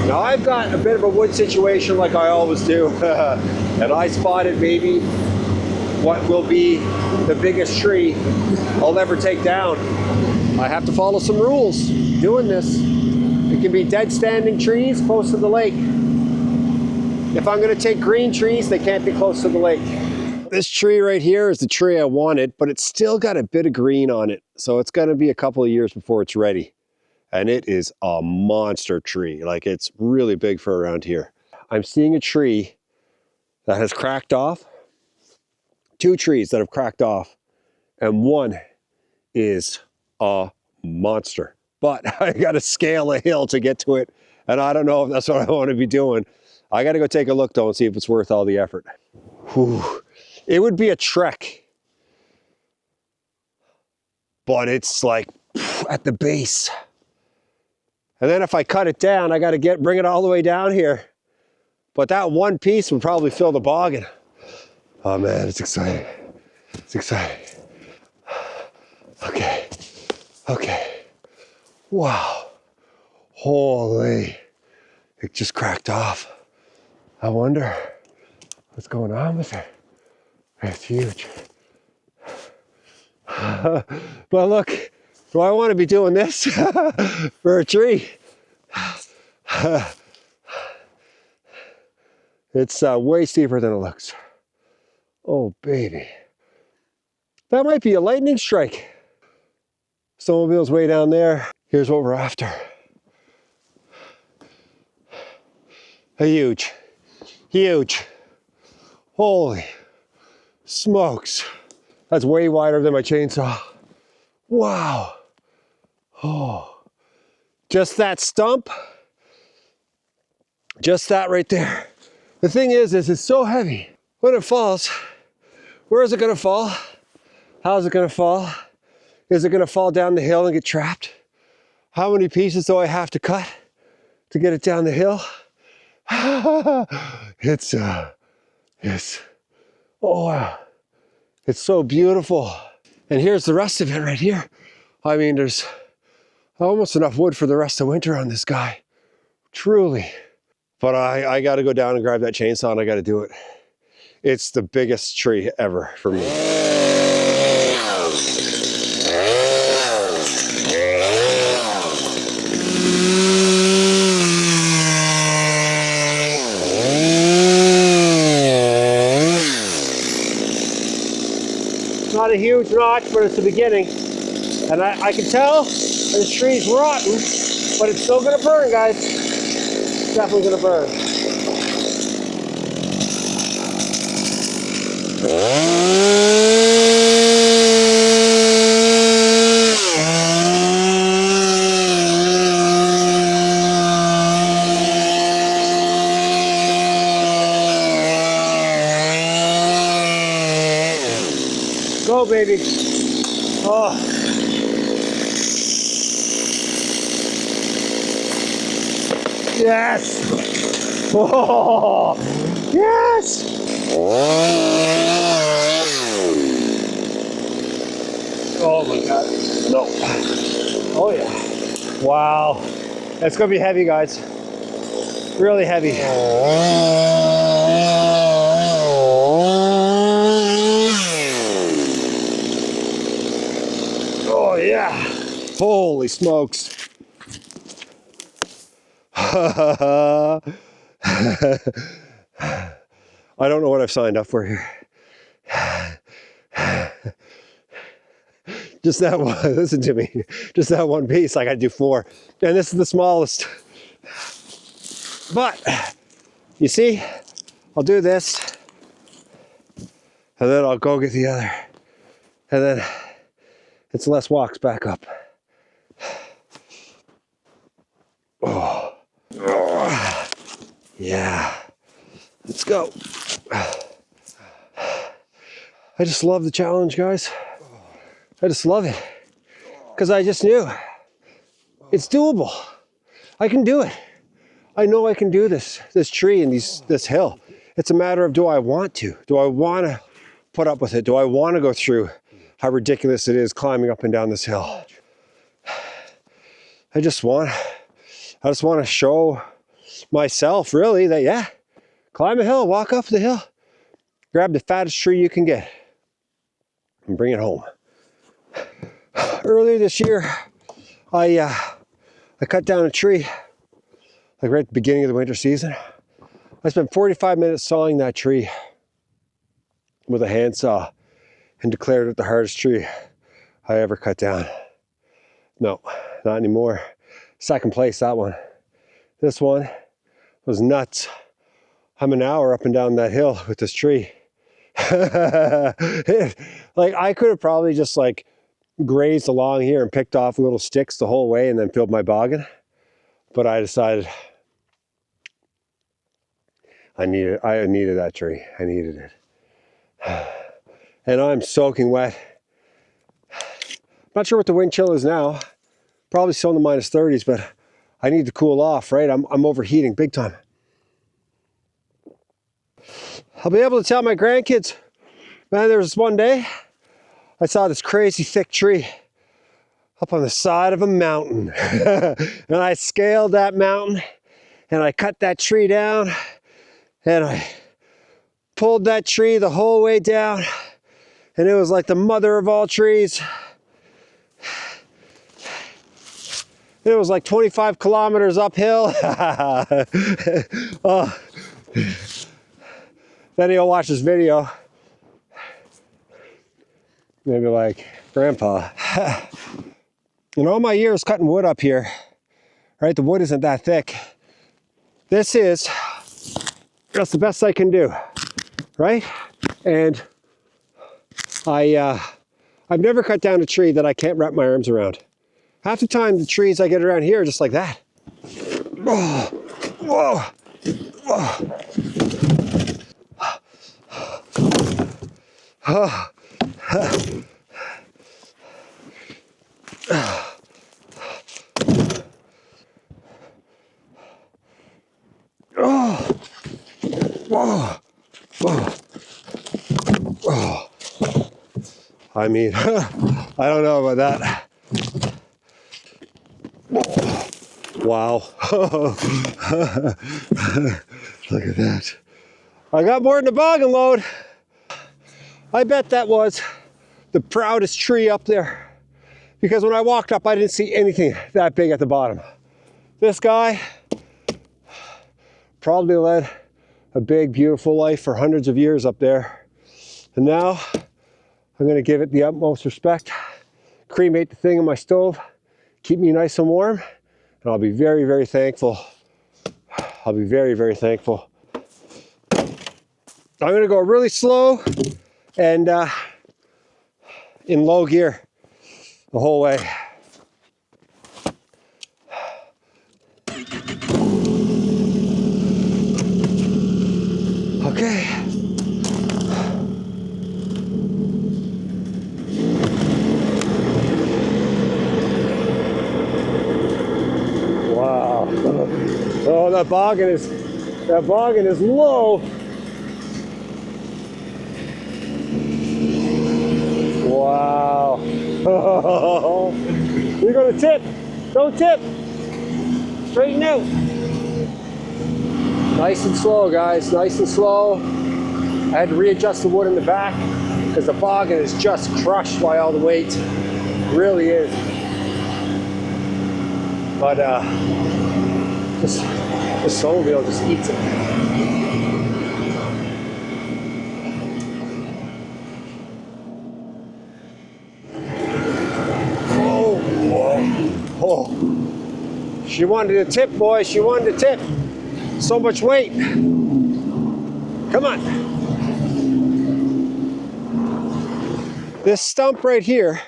Now I've got a bit of a wood situation like I always do, and I spotted maybe what will be the biggest tree I'll ever take down. I have to follow some rules doing this. It can be dead standing trees close to the lake. If I'm gonna take green trees, they can't be close to the lake. This tree right here is the tree I wanted, but it's still got a bit of green on it. So it's gonna be a couple of years before it's ready. And it is a monster tree. Like, it's really big for around here. I'm seeing a tree that has cracked off. 2 trees that have cracked off. And one is a monster. But I gotta scale a hill to get to it. And I don't know if that's what I wanna be doing. I gotta go take a look though and see if it's worth all the effort. Whew. It would be a trek. But it's like at the base. And then if I cut it down, I got to bring it all the way down here. But that one piece would probably fill the boggin. Oh man, it's exciting. It's exciting. Okay. Okay. Wow. Holy. It just cracked off. I wonder what's going on with it. It's huge. But look, do I want to be doing this for a tree? It's way steeper than it looks. Oh, baby. That might be a lightning strike. Snowmobile's way down there. Here's what we're after. A huge, huge. Holy smokes. That's way wider than my chainsaw. Wow. Oh, just that stump, just that right there. The thing is it's so heavy. When it falls, where is it gonna fall? How is it gonna fall? Is it gonna fall down the hill and get trapped? How many pieces do I have to cut to get it down the hill? It's so beautiful. And here's the rest of it right here. I mean, there's almost enough wood for the rest of winter on this guy. Truly. But I got to go down and grab that chainsaw and I got to do it. It's the biggest tree ever for me. Not a huge notch, but it's the beginning. And I can tell this tree's rotten, but it's still gonna burn, guys. It's definitely gonna burn. Go, baby. Oh. Yes. Oh. Yes. Oh my God. No. Oh yeah. Wow. That's gonna be heavy, guys. Really heavy. Oh yeah. Holy smokes. I don't know what I've signed up for here. Just that one, listen to me. Just that one piece, I gotta do 4. And this is the smallest. But, you see, I'll do this, and then I'll go get the other. And then it's less walks back up. Oh. Oh. Yeah. Let's go. I just love the challenge, guys. I just love it. Because I just knew it's doable. I can do it. I know I can do this tree and this hill. It's a matter of, do I want to? Do I want to put up with it? Do I want to go through how ridiculous it is climbing up and down this hill? I just want to show myself, really, that, yeah, climb a hill, walk up the hill, grab the fattest tree you can get, and bring it home. Earlier this year, I cut down a tree, like right at the beginning of the winter season. I spent 45 minutes sawing that tree with a handsaw and declared it the hardest tree I ever cut down. No, not anymore. Second place, that one. This one was nuts. I'm an hour up and down that hill with this tree. Like, I could have probably just like grazed along here and picked off little sticks the whole way and then filled my boggin. But I decided I needed that tree. I needed it. And I'm soaking wet. Not sure what the wind chill is now. Probably still in the minus 30s, but I need to cool off, right? I'm overheating big time. I'll be able to tell my grandkids, man, there was one day I saw this crazy thick tree up on the side of a mountain. And I scaled that mountain and I cut that tree down and I pulled that tree the whole way down, and it was like the mother of all trees. It was like 25 kilometers uphill. Oh. Then he'll watch this video. Maybe like, Grandpa, in all my years cutting wood up here, right, the wood isn't that thick. That's the best I can do, right? And I've never cut down a tree that I can't wrap my arms around. Half the time, the trees I get around here are just like that. Whoa, whoa, whoa. Oh. Oh. Whoa. Whoa. Whoa. I mean, I don't know about that. Wow. Look at that. I got more than a boggin load. I bet that was the proudest tree up there, because when I walked up, I didn't see anything that big at the bottom. This guy probably led a big, beautiful life for hundreds of years up there. And now I'm gonna give it the utmost respect, cremate the thing on my stove, keep me nice and warm, and I'll be very, very thankful. I'll be very, very thankful. I'm gonna go really slow and in low gear the whole way. Okay. Wow. Oh, that boggin is low. Wow. You're gonna tip. Don't tip. Straighten out. Nice and slow, guys. Nice and slow. I had to readjust the wood in the back because the boggin is just crushed by all the weight. It really is. But this snowmobile just eats it. Oh, she wanted a tip, boy. She wanted a tip. So much weight. Come on. This stump right here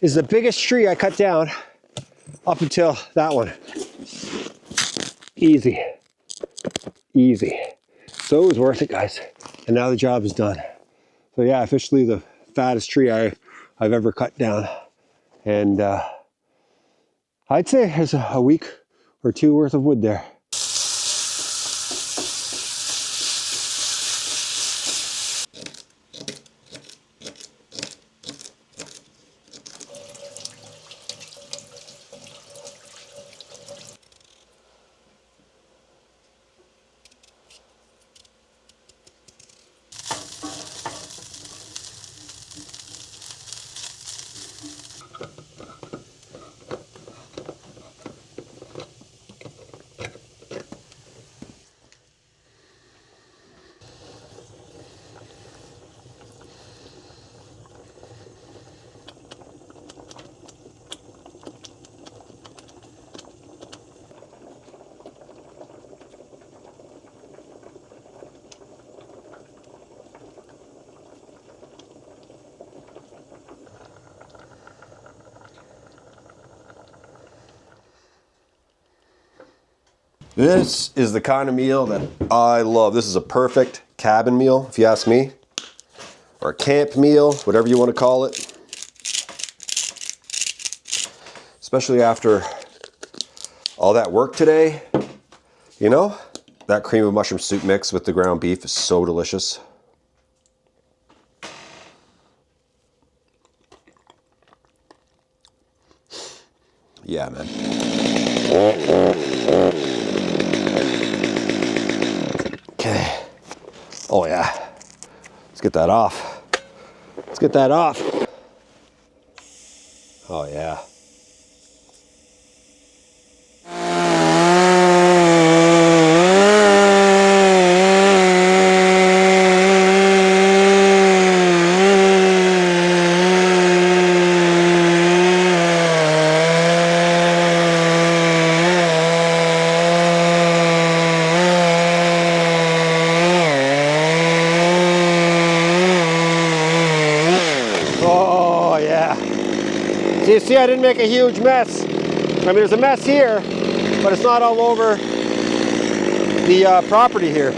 is the biggest tree I cut down up until that one. Easy. Easy. So it was worth it, guys. And now the job is done. So yeah, officially the fattest tree I've ever cut down. And I'd say there's a week or two worth of wood there. This is the kind of meal that I love. This is a perfect cabin meal, if you ask me, or a camp meal, whatever you want to call it. Especially after all that work today, you know? That cream of mushroom soup mix with the ground beef is so delicious. Yeah, man. Okay. Oh yeah. Let's get that off. Let's get that off. Oh yeah. So you see, I didn't make a huge mess. I mean, there's a mess here, but it's not all over the property here.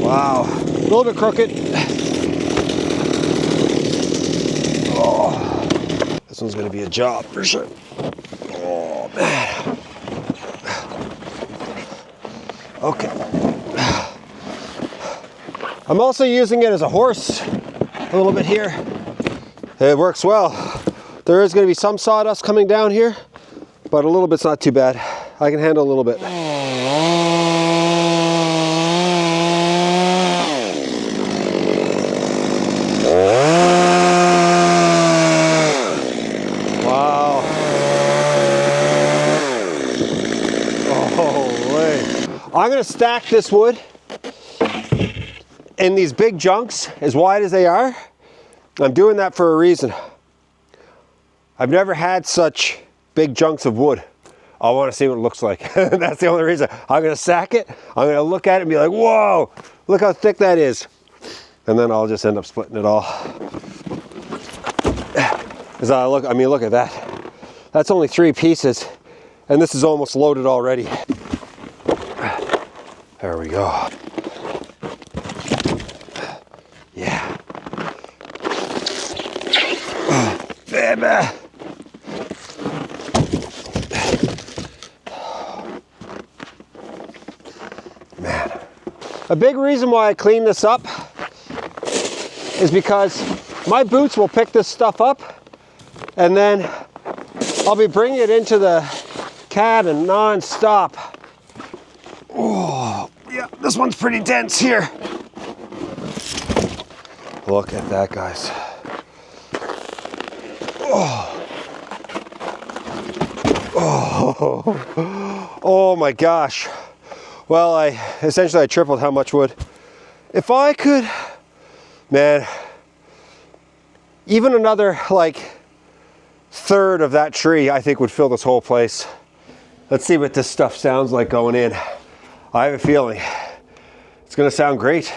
Wow, a little bit crooked. Oh, this one's gonna be a job for sure. Oh man. Okay. I'm also using it as a horse a little bit here. It works well. There is going to be some sawdust coming down here, but a little bit's not too bad. I can handle a little bit. Wow. Holy. I'm going to stack this wood in these big junks as wide as they are. I'm doing that for a reason. I've never had such big chunks of wood. I want to see what it looks like. That's the only reason. I'm going to stack it. I'm going to look at it and be like, whoa, look how thick that is. And then I'll just end up splitting it all. As I look, I mean, look at that. That's only 3 pieces. And this is almost loaded already. There we go. Yeah. Baby. Man. A big reason why I clean this up is because my boots will pick this stuff up and then I'll be bringing it into the cabin non-stop. Oh, yeah, this one's pretty dense here. Look at that, guys. Oh. Oh. Oh my gosh. Well, I tripled how much wood. If I could, man, even another like third of that tree, I think would fill this whole place. Let's see what this stuff sounds like going in. I have a feeling it's gonna sound great.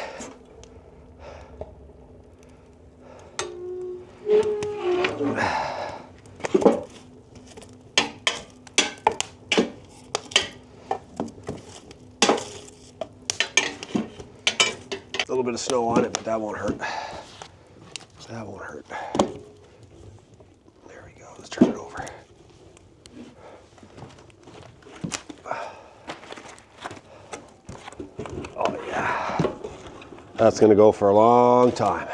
A little bit of snow on it, but that won't hurt. That won't hurt. There we go. Let's turn it over. Oh yeah. That's gonna go for a long time.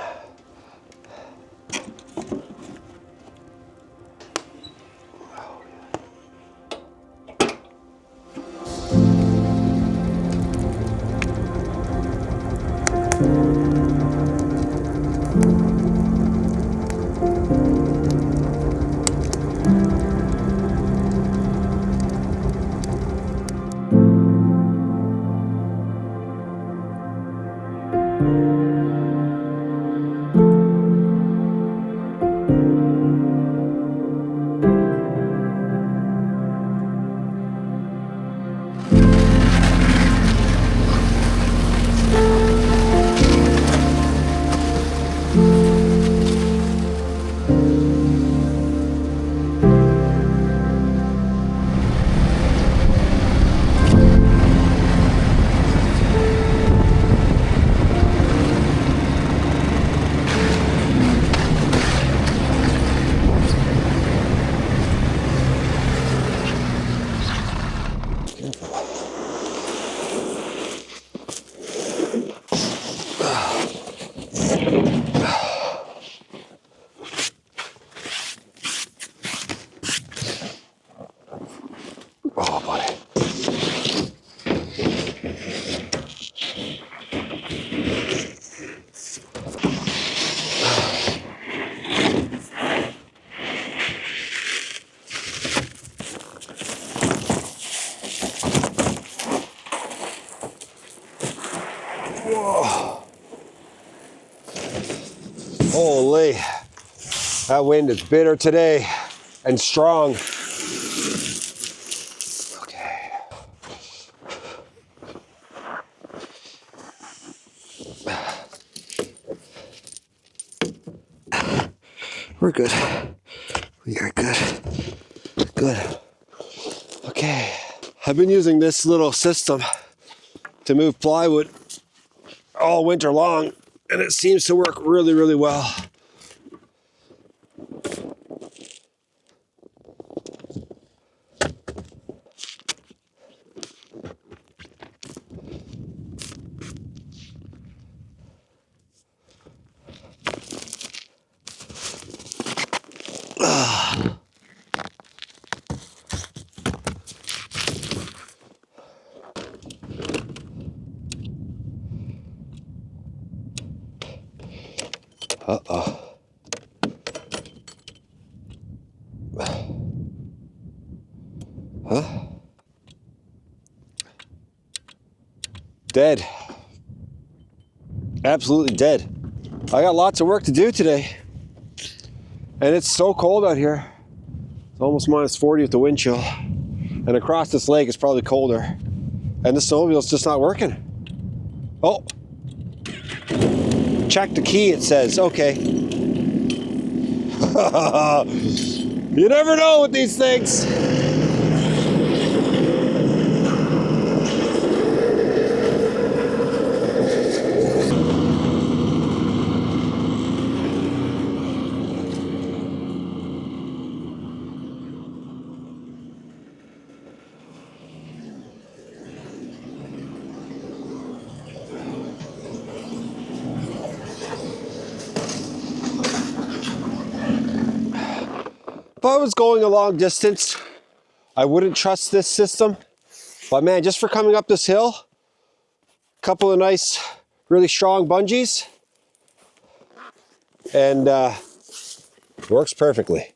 Holy, that wind is bitter today and strong. Okay. We're good. We are good. Good. Okay. I've been using this little system to move plywood all winter long, and it seems to work really, really well. Uh-oh. Huh? Dead. Absolutely dead. I got lots of work to do today. And it's so cold out here. It's almost minus 40 with the wind chill. And across this lake it's probably colder. And the snowmobile's just not working. Oh. Check the key, it says. Okay. You never know with these things. If I was going a long distance, I wouldn't trust this system. But man, just for coming up this hill, a couple of nice, really strong bungees, and works perfectly.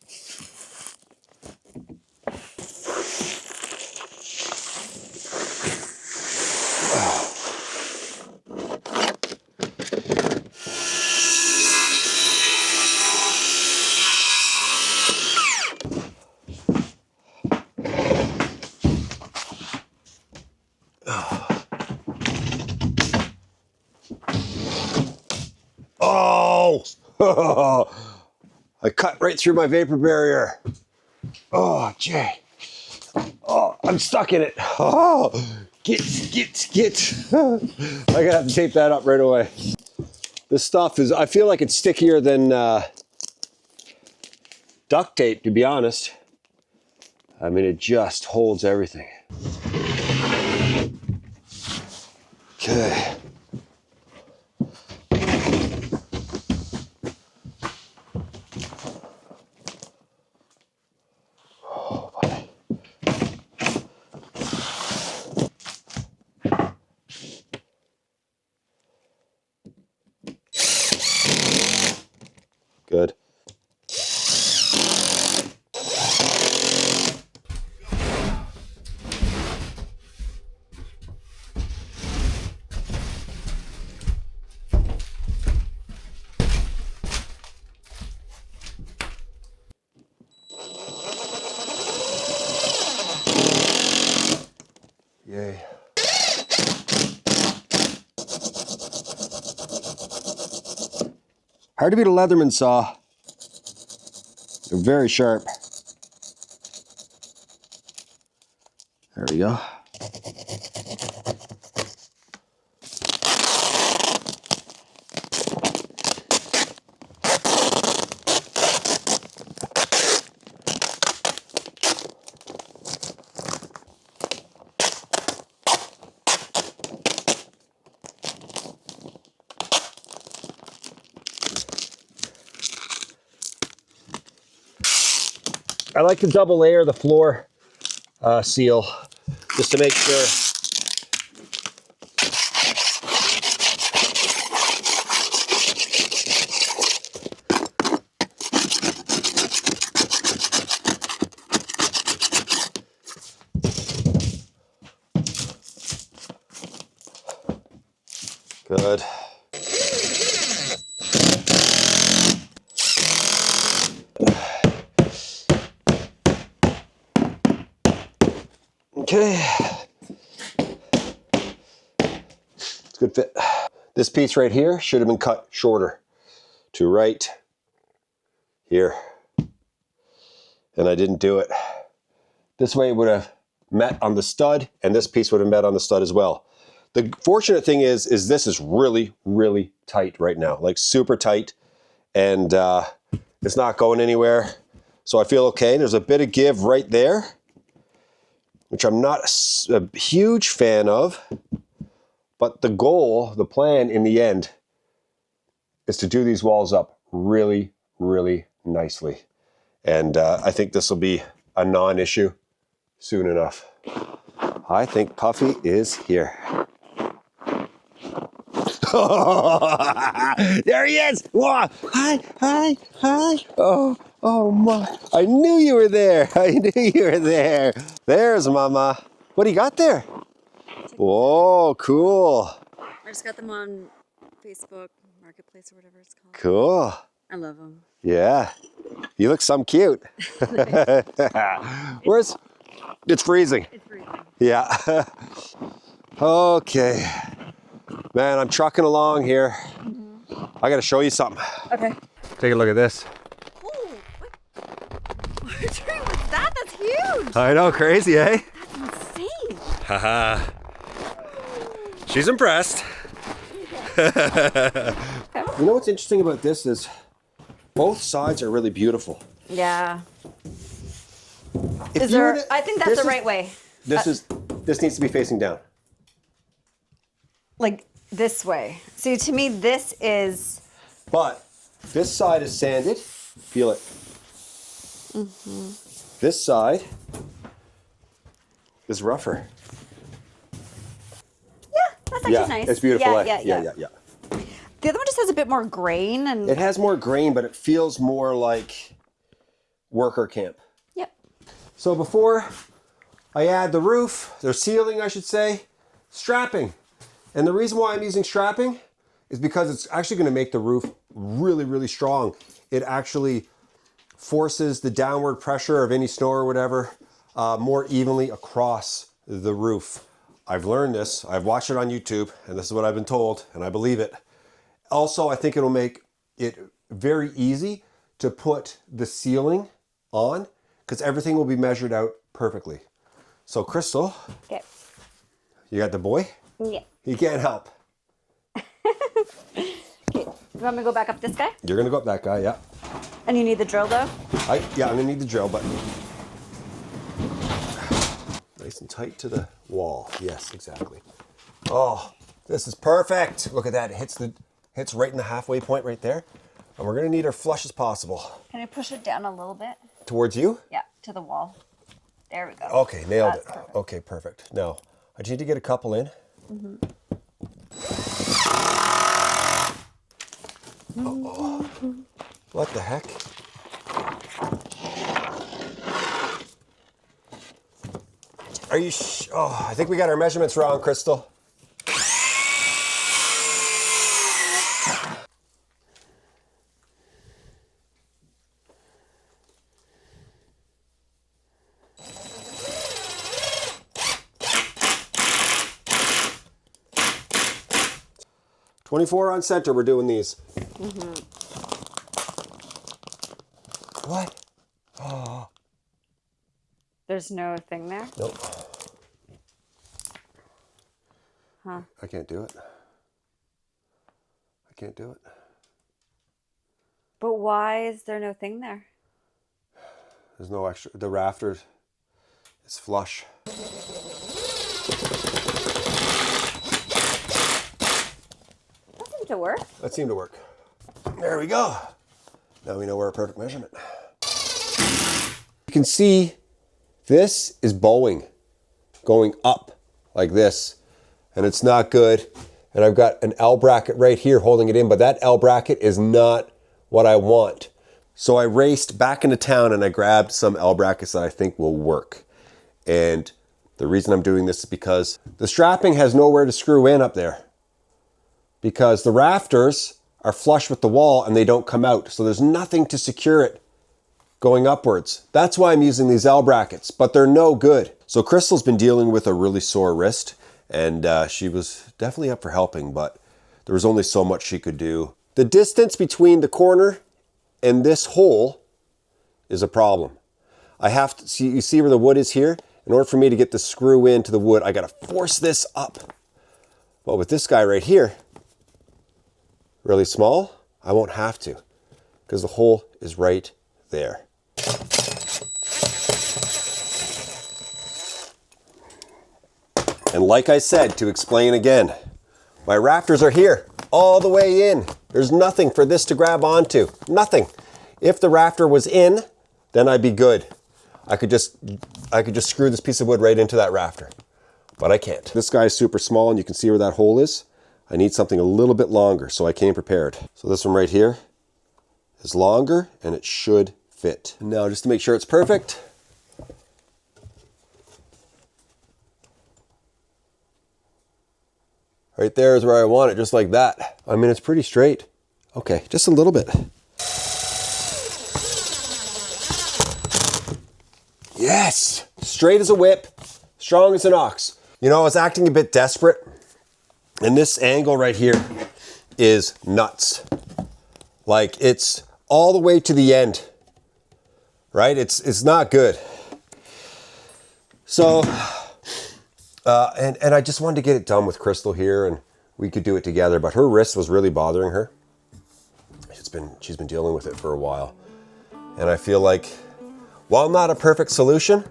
Oh! I cut right through my vapor barrier. Oh, Jay. Oh, I'm stuck in it. Oh, get. I'm gonna have to tape that up right away. This stuff is, I feel like it's stickier than duct tape, to be honest. I mean, it just holds everything. Okay. Good. Yay. Hard to beat a Leatherman saw. They're very sharp. There we go. I like to double layer the floor seal just to make sure. Good. didn't fit. This piece right here should have been cut shorter to right here. And I didn't do it. This way it would have met on the stud, and this piece would have met on the stud as well. The fortunate thing is this is really, really tight right now, like super tight, and it's not going anywhere. So I feel okay. There's a bit of give right there, which I'm not a huge fan of, but the goal, the plan in the end, is to do these walls up really, really nicely. And I think this will be a non-issue soon enough. I think Puffy is here. There he is! Whoa. Hi, hi, hi. Oh my. I knew you were there. I knew you were there. There's Mama. What do you got there? Whoa, cool. I just got them on Facebook Marketplace or whatever it's called. Cool. I love them. Yeah. You look some cute. Where's... It's freezing. It's freezing. Yeah. Okay. Man, I'm trucking along here. I got to show you something. Okay. Take a look at this. Oh, what tree was that? That's huge. I know, crazy, eh? That's insane. Haha. She's impressed. You know what's interesting about this is both sides are really beautiful. Yeah. If Is you there? were to- I think that's the right way. This needs to be facing down. Like this way. See, to me, this is. But this side is sanded. Feel it. This side is rougher. Yeah, that's actually nice. It's beautiful. Yeah. Yeah. The other one just has a bit more grain and. It has more grain, but it feels more like worker camp. Yep. So before I add the roof, the ceiling, I should say, strapping. And the reason why I'm using strapping is because it's actually going to make the roof really, really strong. It actually forces the downward pressure of any snow or whatever more evenly across the roof. I've learned this. I've watched it on YouTube, and this is what I've been told, and I believe it. Also, I think it'll make it very easy to put the ceiling on because everything will be measured out perfectly. So, Crystal, Okay. you got the boy? Yeah. He can't help. Okay. You want me to go back up this guy? You're gonna go up that guy, yeah. And you need the drill though? I'm gonna need the drill, but nice and tight to the wall. Yes, exactly. Oh, this is perfect. Look at that. It hits right in the halfway point right there. And we're gonna need her flush as possible. Can I push it down a little bit? Towards you? Yeah, to the wall. There we go. Okay, nailed it. That's perfect. Okay, perfect. Now, I just need to get a couple in. Uh-oh. What the heck? Are you oh, I think we got our measurements wrong, Crystal. .24 on center, we're doing these. What? Oh. There's no thing there? Nope. Huh. I can't do it. I can't do it. But why is there no thing there? There's no extra. The rafters is flush. That seemed to work. That seemed to work. There we go. Now we know we're a perfect measurement. You can see this is bowing, going up like this, and it's not good. And I've got an L bracket right here holding it in, but that L bracket is not what I want. So I raced back into town and I grabbed some L brackets that I think will work. And the reason I'm doing this is because the strapping has nowhere to screw in up there, because the rafters are flush with the wall and they don't come out. So there's nothing to secure it going upwards. That's why I'm using these L brackets, but they're no good. So Crystal's been dealing with a really sore wrist, and she was definitely up for helping, but there was only so much she could do. The distance between the corner and this hole is a problem. I have to see, you see where the wood is here? In order for me to get the screw into the wood, I gotta force this up. But with this guy right here, really small, I won't have to, because the hole is right there. And like I said, to explain again, my rafters are here, all the way in. There's nothing for this to grab onto, nothing. If the rafter was in, then I'd be good. I could just screw this piece of wood right into that rafter, but I can't. This guy is super small, and you can see where that hole is. I need something a little bit longer, so I came prepared. So this one right here is longer, and it should fit. Now, just to make sure it's perfect, right there is where I want it, just like that. I mean, it's pretty straight. Okay, just a little bit. Yes, straight as a whip, strong as an ox. You know, I was acting a bit desperate, and this angle right here is nuts. Like, it's all the way to the end, right? It's not good. So, and I just wanted to get it done with Crystal here, and we could do it together, but her wrist was really bothering her. She's been dealing with it for a while. And I feel like, while not a perfect solution,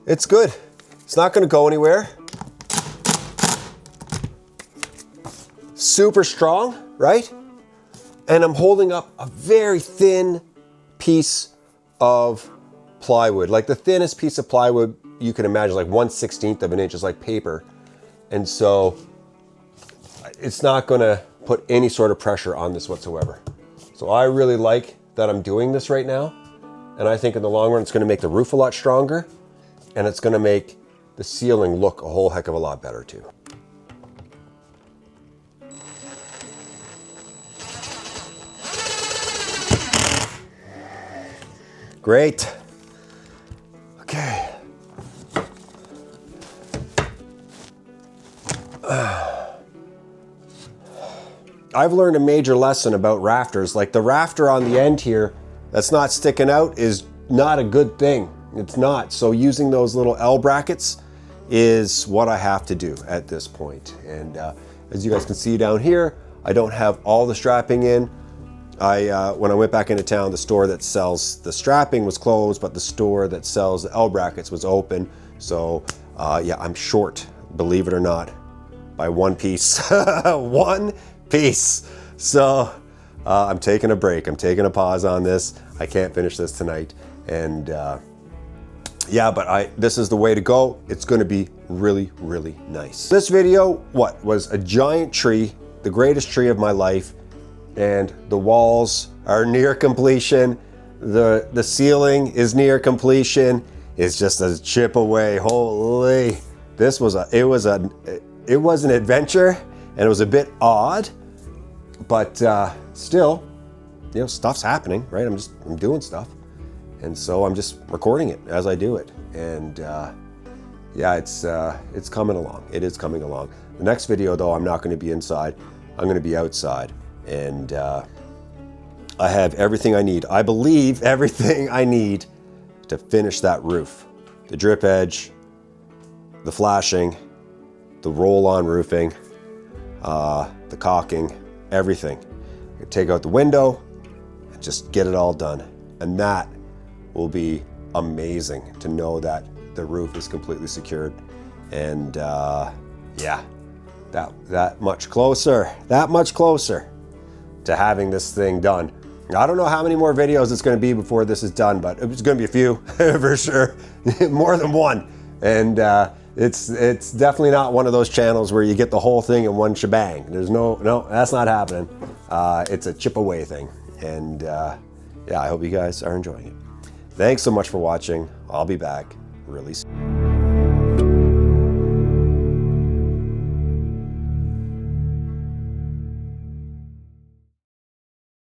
it's good. It's not gonna go anywhere. Super strong, right? And I'm holding up a very thin piece of plywood, like the thinnest piece of plywood you can imagine, like 1/16 of an inch, is like paper. And so it's not gonna put any sort of pressure on this whatsoever. So I really like that I'm doing this right now. And I think in the long run, it's gonna make the roof a lot stronger, and it's gonna make the ceiling look a whole heck of a lot better too. Great. Okay. I've learned a major lesson about rafters. Like the rafter on the end here that's not sticking out is not a good thing. It's not. So using those little L brackets is what I have to do at this point. And as you guys can see down here, I don't have all the strapping in. When I went back into town, the store that sells the strapping was closed, but the store that sells the L brackets was open. So yeah, I'm short, believe it or not, by one piece. One piece. So I'm taking a break. I'm taking a pause on this. I can't finish this tonight. And yeah, but this is the way to go. It's going to be really, really nice. This video, was a giant tree, the greatest tree of my life. And the walls are near completion. The ceiling is near completion. It's just a chip away. Holy, it was an adventure, and it was a bit odd, but still, you know, stuff's happening, right? I'm doing stuff, and so I'm just recording it as I do it. And yeah, it's coming along. It is coming along. The next video, though, I'm not going to be inside. I'm going to be outside. And I have everything I need. I believe everything I need to finish that roof. The drip edge, the flashing, the roll-on roofing, the caulking, everything. Take out the window and just get it all done. And that will be amazing to know that the roof is completely secured. And yeah, that much closer to having this thing done. I don't know how many more videos it's going to be before this is done, but it's going to be a few for sure, more than one. And it's definitely not one of those channels where you get the whole thing in one shebang. There's no, that's not happening. It's a chip away thing. And yeah, I hope you guys are enjoying it. Thanks so much for watching. I'll be back really soon.